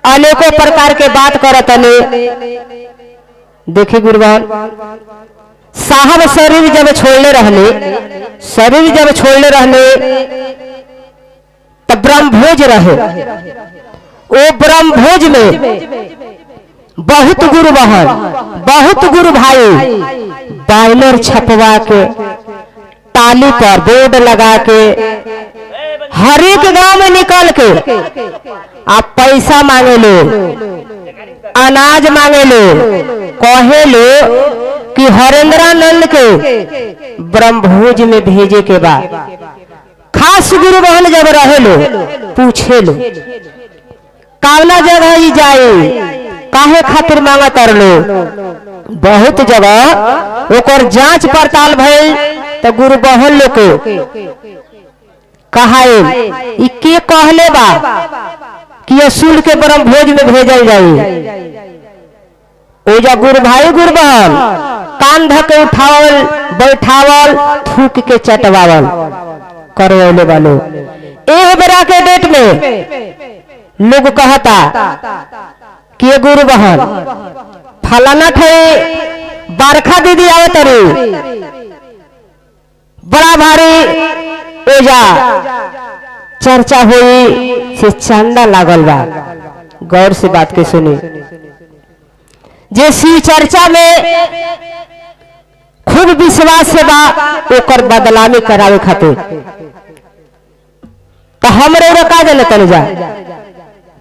अनेकों प्रकार के बात करत ने। देखी गुरुवान साहब शरीर जब छोड़ले रहने तब ब्रह्मभोज रहे। वो ब्रह्मभोज में बहुत गुरु बहन, बहुत गुरु भाई बैनर छपवा के, टाली पर बोर्ड लगा के, हर एक गांव में निकल के आप पैसा मांगे लो, अनाज मांगे लो, कहे लो कि हरेंद्रानंद के ब्रह्मभोज में भेजे के बाद खास गुरु बहन जब रहे लो पूछे लो कावना जगह ही जाए, काहे खातिर मांगा कर लो। बहुत जगह ओकर जांच पड़ताल भइल तो गुरु बहन लोग के कहाए के कहले बा कि असूल के ब्रह्मभोज में भेजल जाए। ओजा गुरु भाई गुरु बहन कान धके उठावल बैठावल थूक के चटवावल करवले वालो। एक बेरा के डेट में लोग कहता कि गुरु बहन फलाना थे बरखा दीदी आवे तरी बड़ा भारी ओजा चर्चा हुई से चंदा लागल बा। गौर से बात के सुनी, जे शिव चर्चा में खूब विश्वास से बा ओकर बदलामी करावे खातिर तो हमरे रखा जले तन जा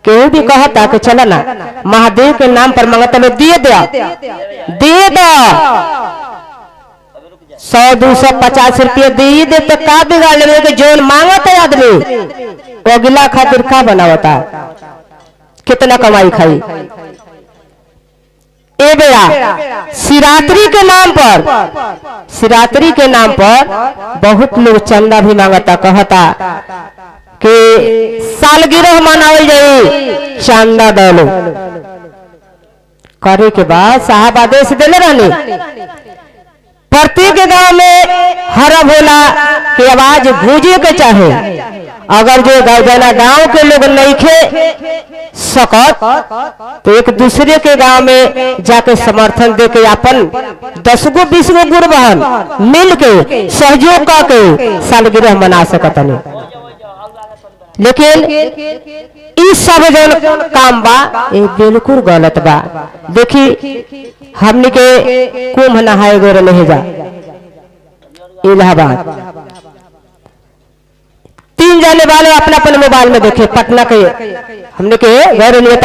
केहू भी कहता कि चला ना महादेव के नाम पर मंगता में दिए दो 100-250 रुपये दिए दे तो का बिगाड़ ले कि जोन मांगता है आदमी अगला खातिर का बनावता, कितना कमाई खाई। ए बेड़ा शिवरात्रि के नाम पर बहुत लोग चंदा भी मांगता, कहता कि सालगिरह मनावल जाए चंदा डालो। करे के बाद साहब आदेश देले रहने प्रत्येक गांव में हरा भोला की आवाज गूंजे के चाहे। अगर जो गांव के लोग नहीं खे सकत तो एक दूसरे के गांव में जाके समर्थन दे के अपन 10 गो 20 गो गुरु बहन मिल के सहयोग करके सालगिरह मना सकत नहीं। लेकिन इस सब जन काम बा ये बिल्कुल गलत बा। देखी हमने के कुंभ नहाए गोरे नहीं जा इलाहाबाद 3 जाने वाले अपना अपने मोबाइल में देखे पटना के हमने के गौर